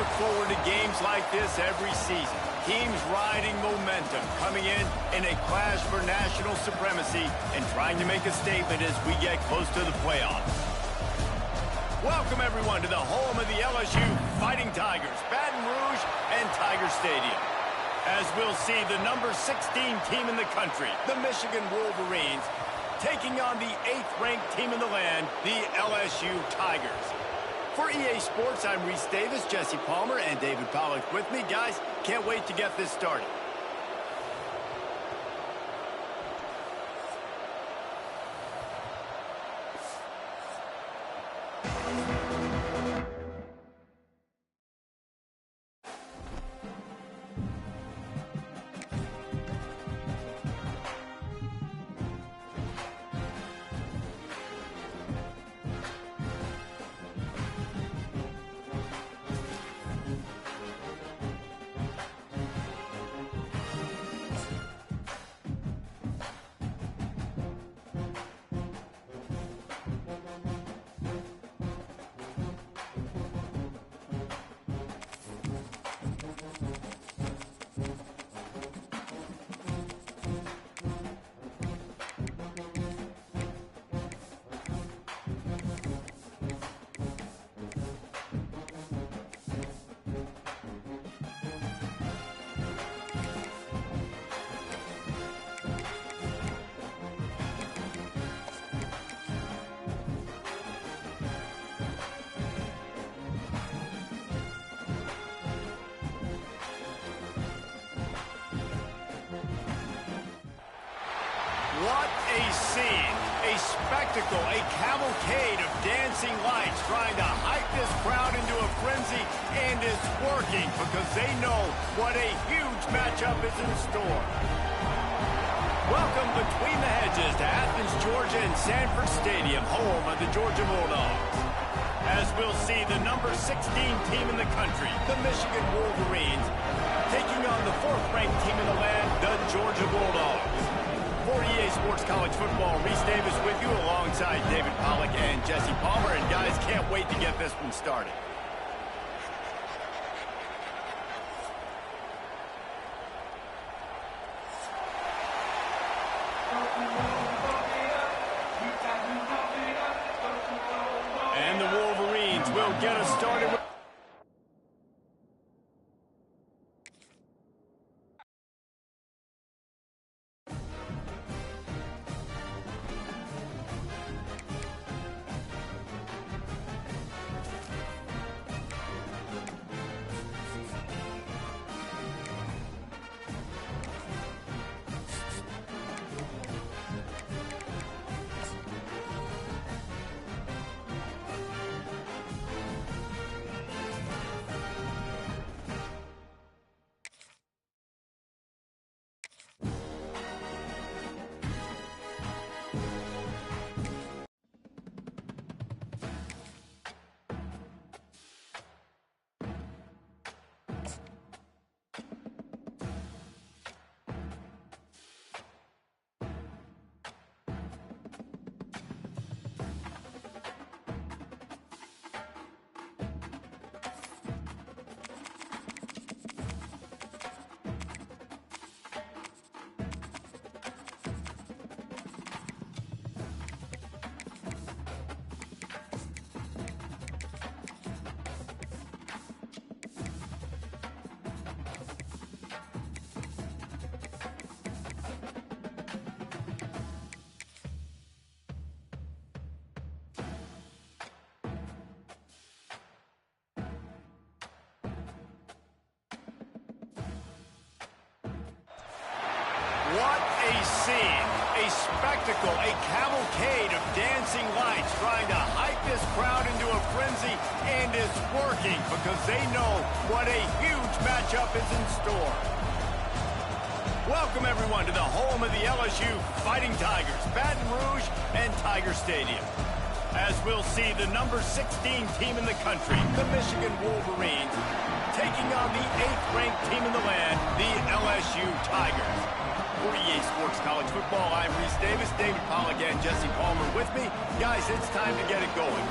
look forward to games like this every season. Teams riding momentum, coming in a clash for national supremacy and trying to make a statement as we get close to the playoffs. Welcome, everyone, to the home of the LSU Fighting Tigers, Baton Rouge and Tiger Stadium. As we'll see the number 16 team in the country, the Michigan Wolverines, taking on the 8th-ranked team in the land, the LSU Tigers. For EA Sports, I'm Reese Davis, Jesse Palmer, and David Pollock with me. Guys, can't wait to get this started. What a scene, a spectacle, a cavalcade of dancing lights trying to hype this crowd into a frenzy, and it's working because they know what a huge matchup is in store. Welcome between the hedges to Athens, Georgia and Sanford Stadium, home of the Georgia Bulldogs. As we'll see the number 16 team in the country, the Michigan Wolverines, taking on the 4th-ranked team in the land, the Georgia Bulldogs. For EA Sports College Football, Reese Davis with you alongside David Pollock and Jesse Palmer. And guys, can't wait to get this one started. And the Wolverines will get us started with what a scene, a spectacle, a cavalcade of dancing lights trying to hype this crowd into a frenzy, and it's working because they know what a huge matchup is in store. Welcome, everyone, to the home of the LSU Fighting Tigers, Baton Rouge and Tiger Stadium. As we'll see the number 16 team in the country, the Michigan Wolverines, taking on the 8th-ranked team in the land, the LSU Tigers. For EA Sports College Football, I'm Reese Davis, David Pollock, and Jesse Palmer with me. Guys, it's time to get it going.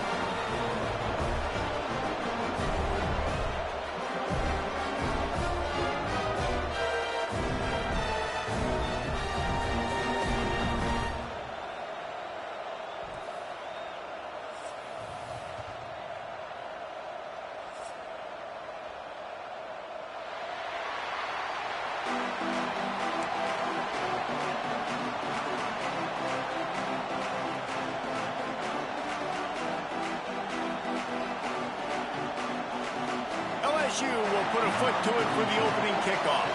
LSU will put a foot to it for the opening kickoff.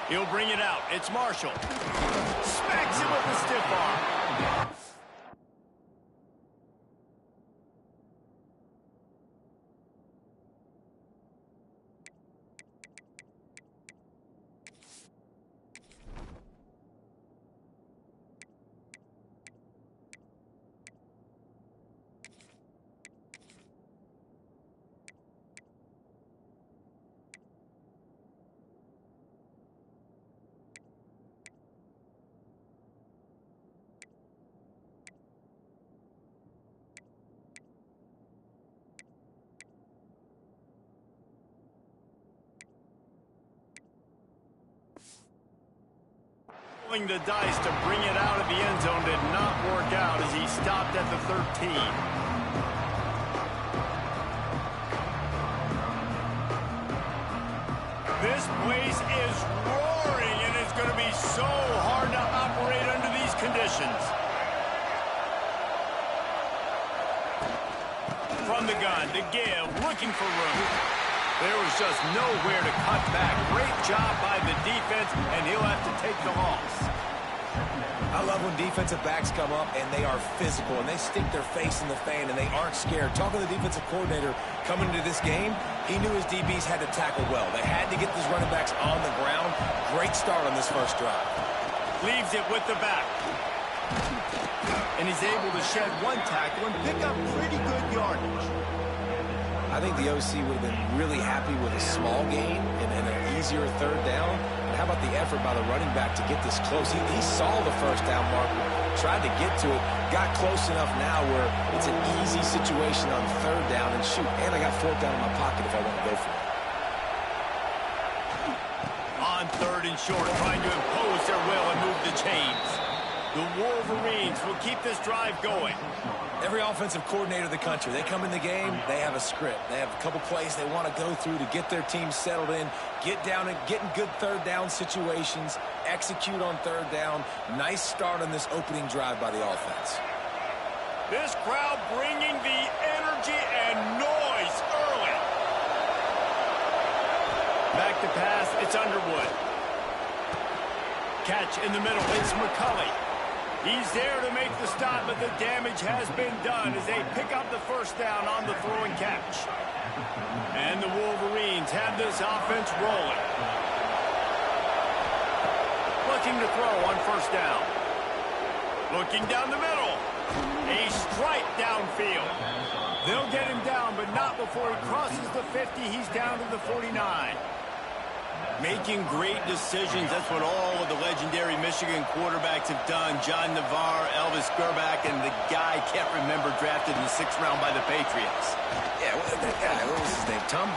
He'll bring it out. It's Marshall. Smacks him with the stiff arm. The dice to bring it out of the end zone did not work out as he stopped at the 13. This place is roaring, and it's going to be so hard to operate under these conditions. From the gun, to give, looking for room. There was just nowhere to cut back. Great job by the defense, and he'll have to take the loss. I love when defensive backs come up and they are physical and they stick their face in the fan and they aren't scared. Talking to the defensive coordinator coming into this game, he knew his DBs had to tackle well. They had to get these running backs on the ground. Great start on this first drive. Leaves it with the back. And he's able to shed one tackle and pick up pretty good yardage. I think the OC would have been really happy with a small gain and an easier third down. And how about the effort by the running back to get this close? He saw the first down marker, tried to get to it, got close enough now where it's an easy situation on third down and shoot. And I got fourth down in my pocket if I want to go for it. On third and short, trying to impose their will and move the chains. The Wolverines will keep this drive going. Every offensive coordinator in the country, they come in the game, they have a script. They have a couple plays they want to go through to get their team settled in, get down and get in good third down situations, execute on third down. Nice start on this opening drive by the offense. This crowd bringing the energy and noise early. Back to pass, it's Underwood. Catch in the middle, it's McCulley. He's there to make the stop, but the damage has been done as they pick up the first down on the throw and catch. And the Wolverines have this offense rolling. Looking to throw on first down. Looking down the middle. A strike downfield. They'll get him down, but not before he crosses the 50. He's down to the 49. Making great decisions. That's what all of the legendary Michigan quarterbacks have done. John Navarre, Elvis Gerbach, and the guy I can't remember drafted in the 6th round by the Patriots. Yeah, what was his name? Tom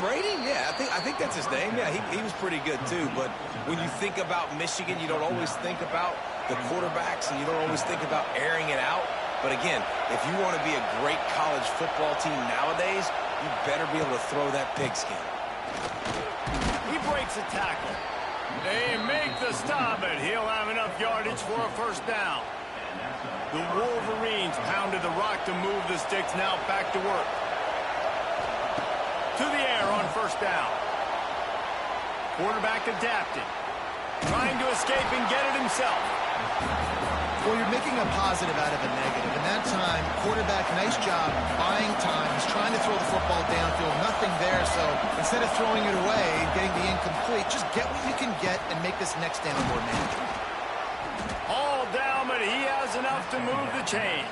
Brady? Yeah, I think that's his name. Yeah, he was pretty good too. But when you think about Michigan, you don't always think about the quarterbacks, and you don't always think about airing it out. But again, if you want to be a great college football team nowadays, you better be able to throw that pigskin. Breaks a tackle. They make the stop, and he'll have enough yardage for a first down. The Wolverines pounded the rock to move the sticks. Now back to work. To the air on first down. Quarterback adapted. Trying to escape and get it himself. Well, you're making a positive out of a negative. And that time, quarterback, nice job buying time. He's trying to throw the football downfield. Nothing there, so instead of throwing it away and getting the incomplete, just get what you can get and make this next down more manageable. All down, but he has enough to move the chains.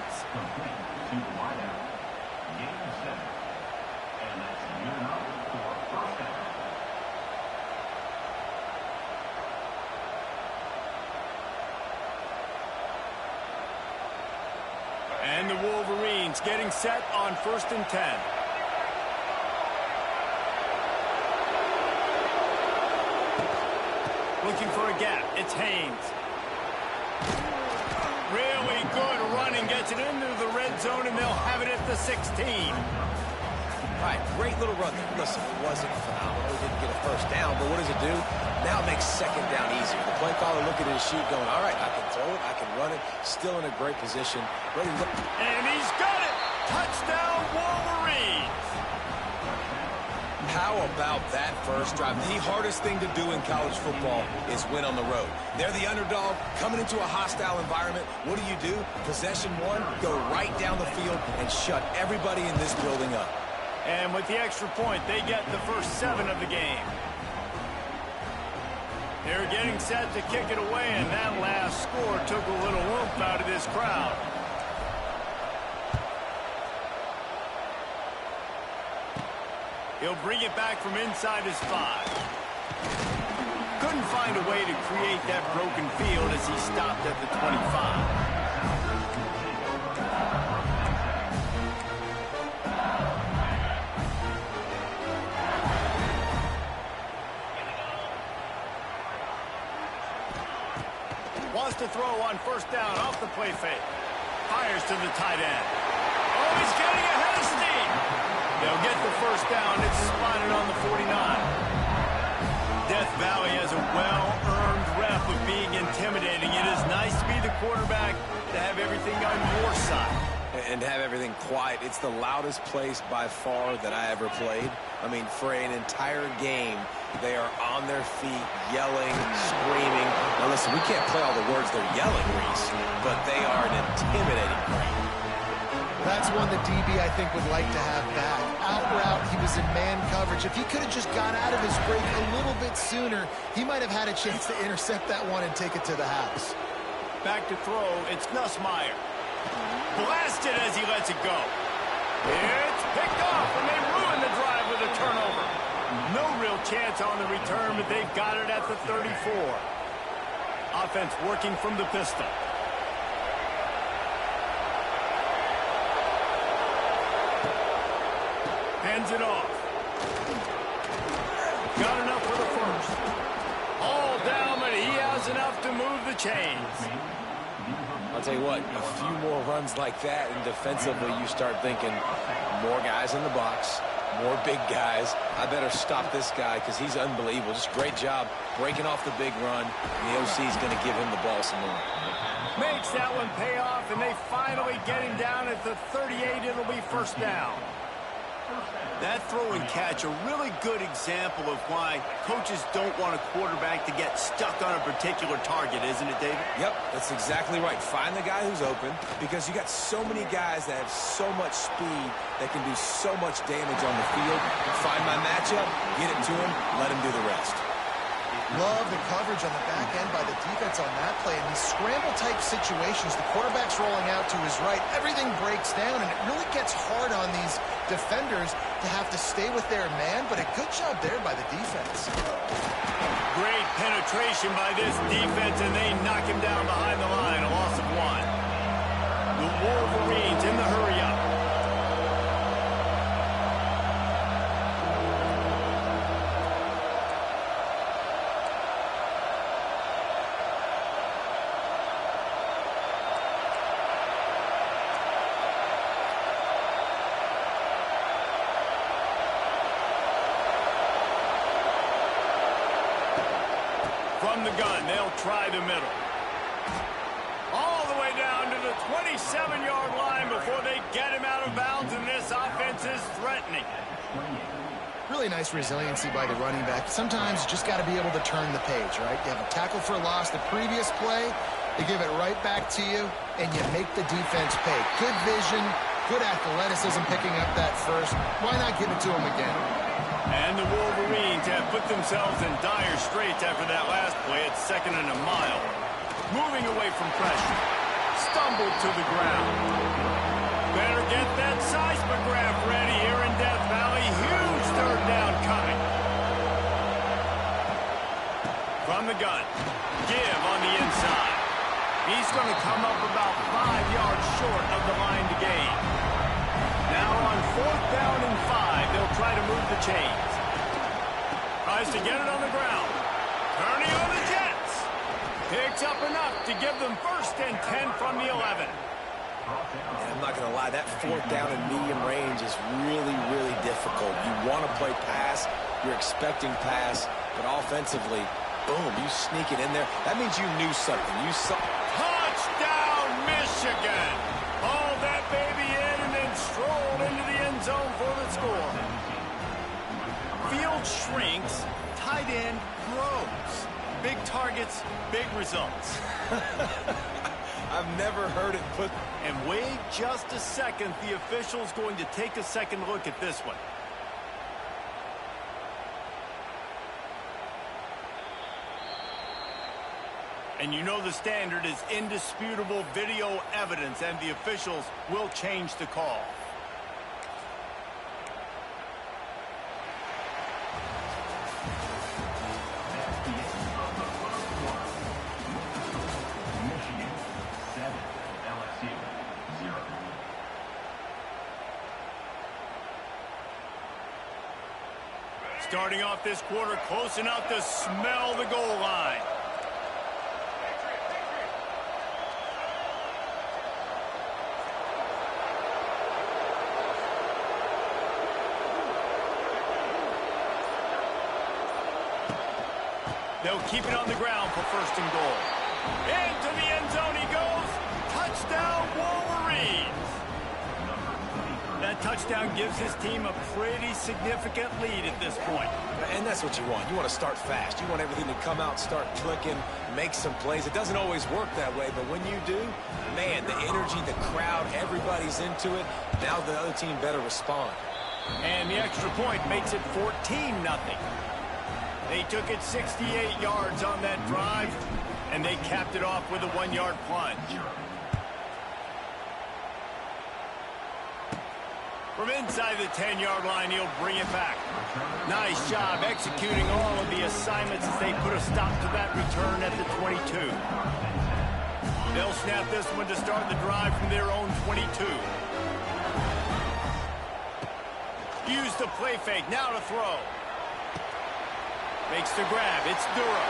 And the Wolverines getting set on 1st and 10. Looking for a gap. It's Haynes. Really good running. Gets it into the red zone, and they'll have it at the 16. All right, great little run there. Listen, it wasn't phenomenal. He didn't get a first down, but what does it do? Now it makes second down easier. The play caller looking at his sheet going, all right, I can throw it it, I can run it. Still in a great position. Ready to go. And he's got it! Touchdown, Wolverines! How about that first drive? The hardest thing to do in college football is win on the road. They're the underdog coming into a hostile environment. What do? Possession one, go right down the field and shut everybody in this building up. And with the extra point, they get the first 7 of the game. They're getting set to kick it away, and that last score took a little oomph out of this crowd. He'll bring it back from inside his 5. Couldn't find a way to create that broken field as he stopped at the 25. Wants to throw on first down off the play fake. Fires to the tight end. Oh, he's getting ahead of steam. They'll get the first down. It's spotted on the 49. Death Valley has a well-earned rep of being intimidating. It is nice to be the quarterback, to have everything on your side. And have everything quiet. It's the loudest place by far that I ever played. I mean, for an entire game, they are on their feet, yelling, screaming. Now, listen, we can't play all the words they're yelling, Reese, but they are an intimidating crowd. That's one the DB, I think, would like to have back. Out route, he was in man coverage. If he could have just got out of his break a little bit sooner, he might have had a chance to intercept that one and take it to the house. Back to throw, it's Nussmeier. Blasted as he lets it go. It's picked off, and they ruin the drive with a turnover. No real chance on the return, but they've got it at the 34. Offense working from the pistol. Hands it off. Got enough for the first. All down, but he has enough to move the chains. I'll tell you what, a few more runs like that, and defensively you start thinking more guys in the box, more big guys. I better stop this guy because he's unbelievable. Just great job breaking off the big run. And the OC is going to give him the ball some more. Makes that one pay off, and they finally get him down at the 38. It'll be first down. That throw and catch, a really good example of why coaches don't want a quarterback to get stuck on a particular target, isn't it, David? Yep, that's exactly right. Find the guy who's open, because you got so many guys that have so much speed that can do so much damage on the field. Find my matchup, get it to him, let him do the rest. Love the coverage on the back end by the defense on that play. In these scramble-type situations, the quarterback's rolling out to his right. Everything breaks down, and it really gets hard on these defenders to have to stay with their man, but a good job there by the defense. Great penetration by this defense, and they knock him down behind the line, a loss of 1. The Wolverines in the hurry-up. From the gun, they'll try the middle. All the way down to the 27-yard line before they get him out of bounds, and this offense is threatening. Really nice resiliency by the running back. Sometimes you just got to be able to turn the page, right? You have a tackle for a loss the previous play, they give it right back to you, and you make the defense pay. Good vision, good athleticism picking up that first. Why not give it to him again? And the Wolverines have put themselves in dire straits after that last play at 2nd and a mile. Moving away from pressure. Stumbled to the ground. Better get that seismograph ready here in Death Valley. Huge third down coming. From the gun. Give on the inside. He's going to come up about 5 yards short of the line to gain. Now on 4th down and 5, they'll try to move the chains. Tries to get it on the ground. Turning on the Jets. Picks up enough to give them 1st and 10 from the 11. And I'm not going to lie, that 4th down and medium range is really, really difficult. You want to play pass, you're expecting pass, but offensively, boom, you sneak it in there. That means you knew something. You saw. again. Hauled that baby in and then strolled into the end zone for the score. Field shrinks, tight end grows. Big targets, big results. I've never heard it put. And wait just a second. The official's going to take a second look at this one. And you know the standard is indisputable video evidence, and the officials will change the call. Starting off this quarter close enough to smell the goal line. They'll keep it on the ground for first and goal. Into the end zone he goes. Touchdown, Wolverines. That touchdown gives his team a pretty significant lead at this point. And that's what you want. You want to start fast. You want everything to come out, start clicking, make some plays. It doesn't always work that way, but when you do, man, the energy, the crowd, everybody's into it. Now the other team better respond. And the extra point makes it 14-0. They took it 68 yards on that drive, and they capped it off with a 1-yard plunge. From inside the 10-yard line, he'll bring it back. Nice job executing all of the assignments as they put a stop to that return at the 22. They'll snap this one to start the drive from their own 22. Use the play fake, now to throw. Makes the grab, it's Dura.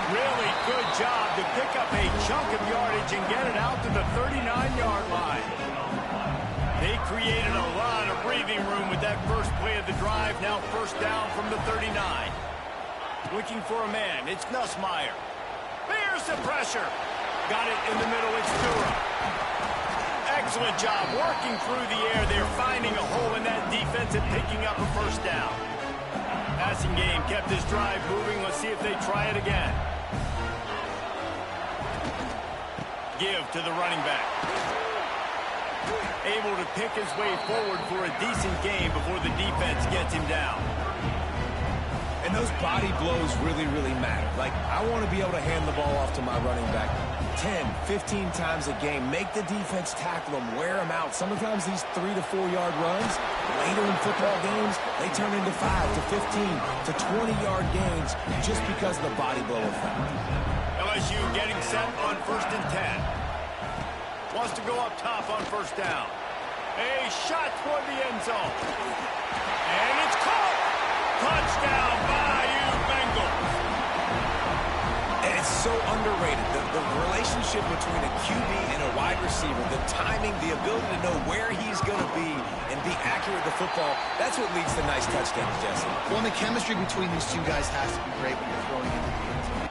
Really good job to pick up a chunk of yardage and get it out to the 39-yard line. They created a lot of breathing room with that first play of the drive. Now first down from the 39. Looking for a man, it's Nussmeier. There's the pressure. Got it in the middle, it's Dura. Excellent job working through the air. They're finding a hole in that defense and picking up a first down. Passing game kept this drive moving. Let's see if they try it again. Give to the running back. Able to pick his way forward for a decent game before the defense gets him down. And those body blows really, really matter. Like, I want to be able to hand the ball off to my running back 10, 15 times a game. Make the defense tackle them, wear them out. Sometimes these 3 to 4 yard runs, later in football games, they turn into 5 to 15 to 20-yard gains just because of the body blow effect. LSU getting set on 1st and 10. Wants to go up top on first down. A shot toward the end zone. And it's caught. Touchdown, Bayou Bengals. And it's so underrated. The relationship between a QB and a wide receiver, the timing, the ability to know where he's going to be and be accurate with the football, that's what leads to nice touchdowns, Jesse. Well, and the chemistry between these two guys has to be great when you're throwing into the end zone.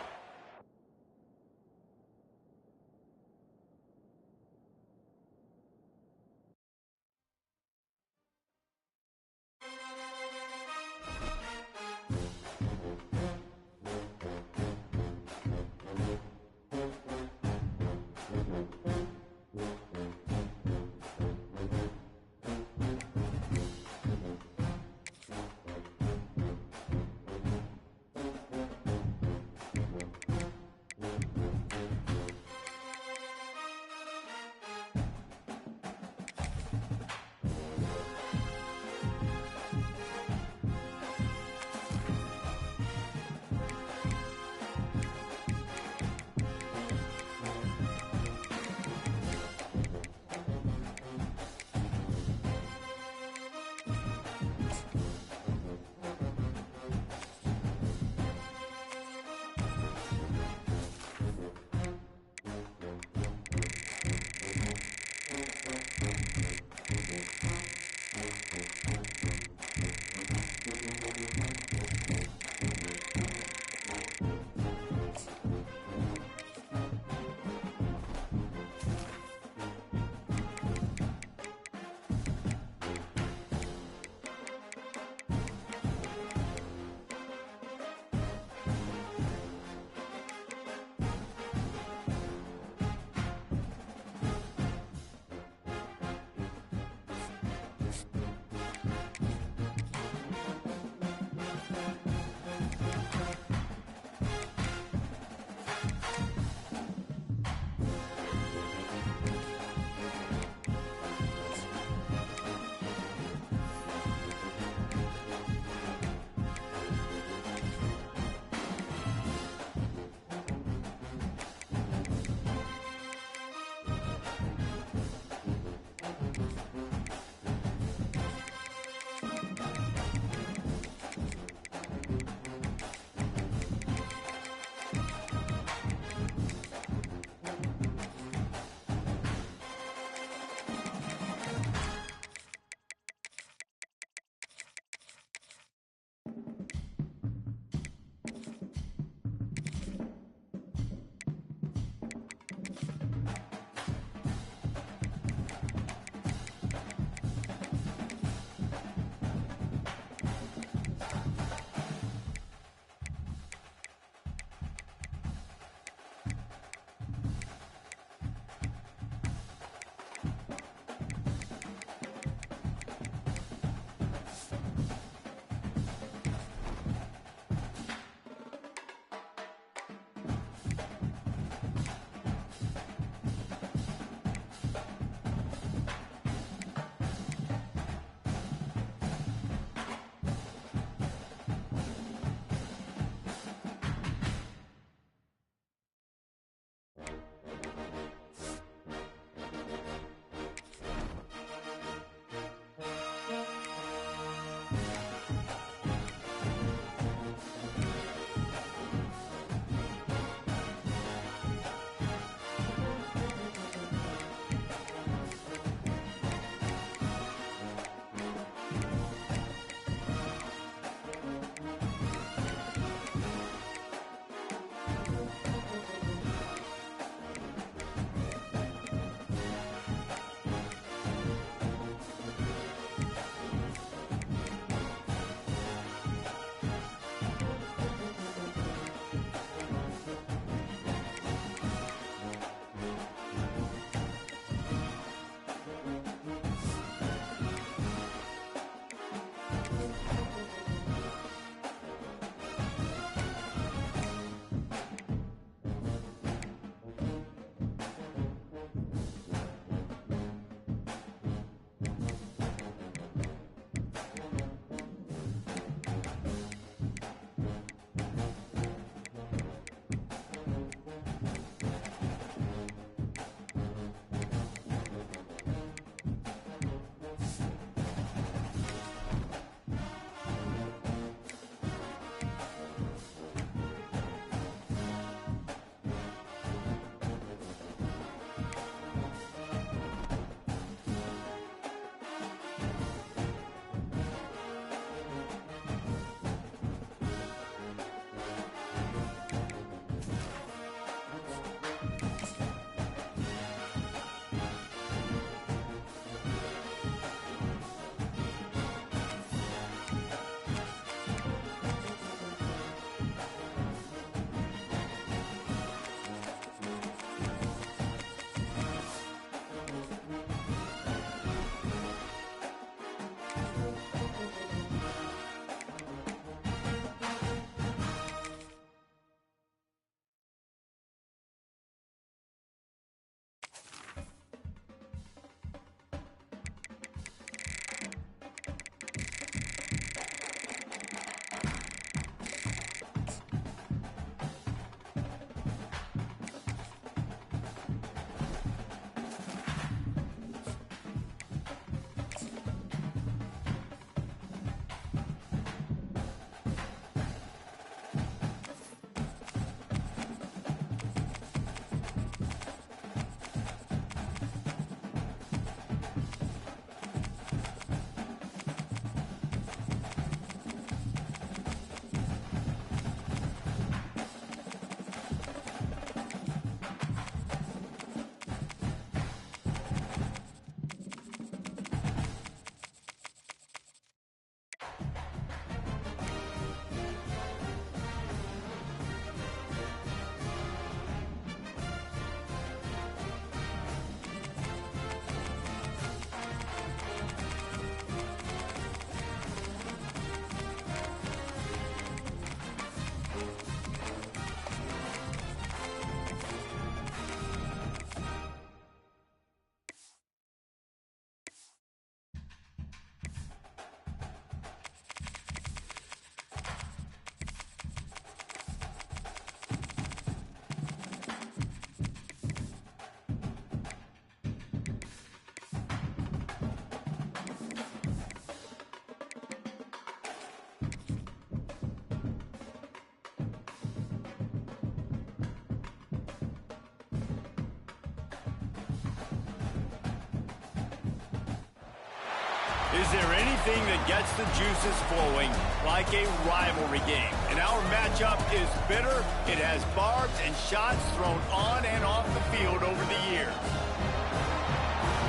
Is there anything that gets the juices flowing like a rivalry game? And our matchup is bitter. It has barbs and shots thrown on and off the field over the years.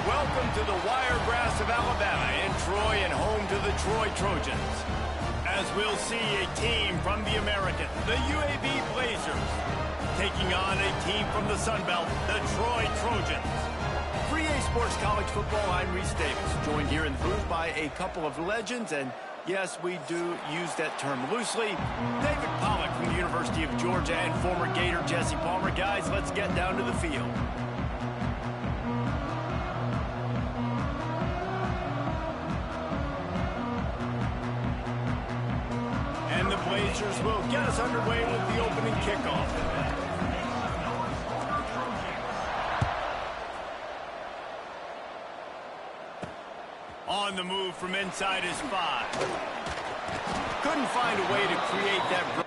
Welcome to the Wiregrass of Alabama in Troy and home to the Troy Trojans. As we'll see a team from the American, the UAB Blazers, taking on a team from the Sun Belt, the Troy Trojans. For EA Sports College Football, I'm Reese Davis, joined here in the booth by a couple of legends, and yes, we do use that term loosely. David Pollack from the University of Georgia and former Gator Jesse Palmer. Guys, let's get down to the field. And the Blazers will get us underway with the opening kickoff. On the move from inside his 5. Couldn't find a way to create that.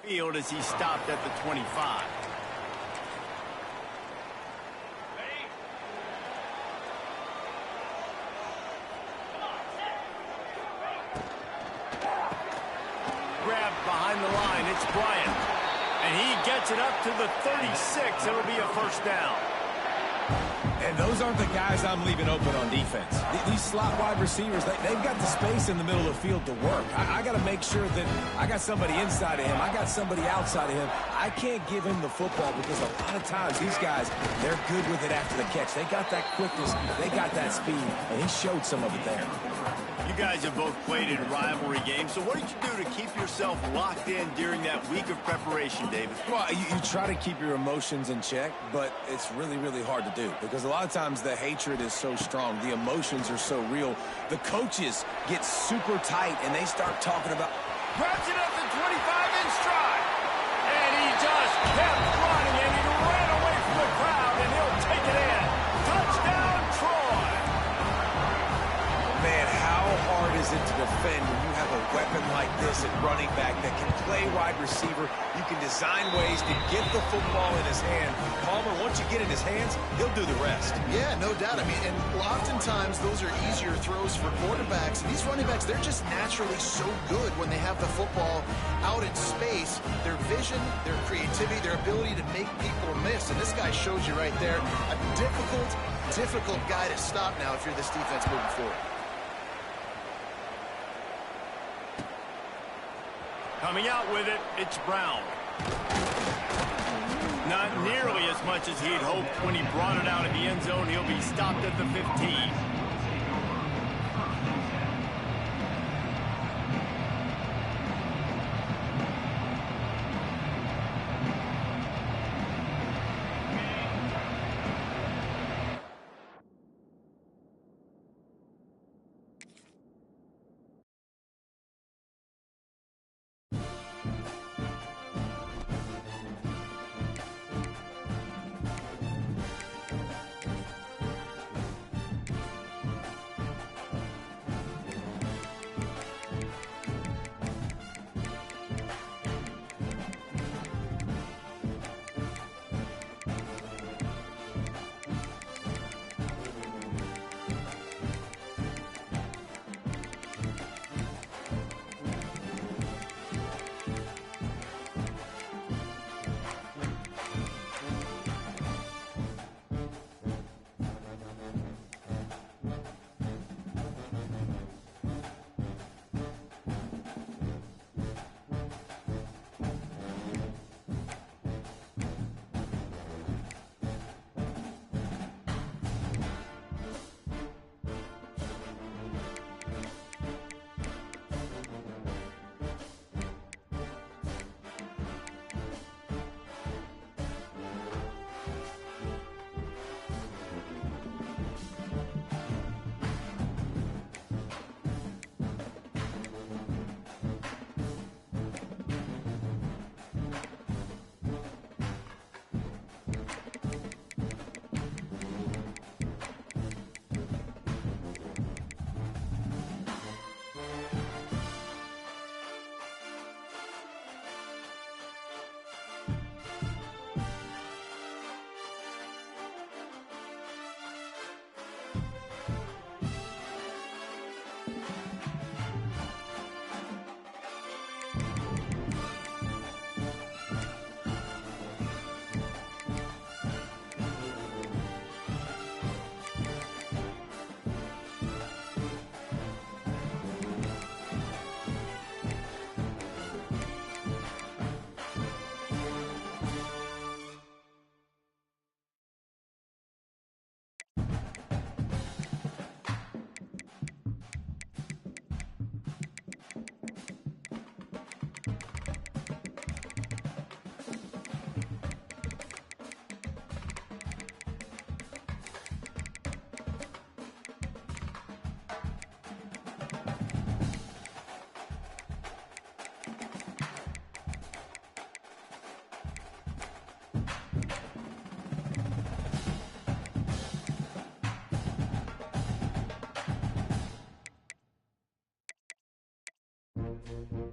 Field as he stopped at the 25. Grabbed behind the line, it's Bryant. And he gets it up to the 36. It'll be a first down. And those aren't the guys I'm leaving open on defense. These slot wide receivers, they've got the space in the middle of the field to work. I got to make sure that I got somebody inside of him. I got somebody outside of him. I can't give him the football because a lot of times these guys, they're good with it after the catch. They got that quickness. They got that speed. And he showed some of it there. You guys have both played in rivalry games, so what did you do to keep yourself locked in during that week of preparation, David? Well, you try to keep your emotions in check, but it's really, really hard to do because a lot of times the hatred is so strong. The emotions are so real. The coaches get super tight, and they start talking about... Grabs it at the 25 in stride. And he just kept running, and he ran away from the crowd, and he'll take it in. Touchdown, Troy! Man, how hard is it to defend when you have a weapon like this at running back that can play wide receiver? You can design ways to get the football in his hand. Palmer, once you get in his hands, he'll do the rest. Yeah, no doubt. I mean, and oftentimes those are easier throws for quarterbacks. And these running backs, they're just naturally so good when they have the football out in space. Their vision, their creativity, their ability to make people miss. And this guy shows you right there a difficult guy to stop now if you're this defense moving forward. Coming out with it, it's Brown. Not nearly as much as he'd hoped when he brought it out of the end zone. He'll be stopped at the 15. it.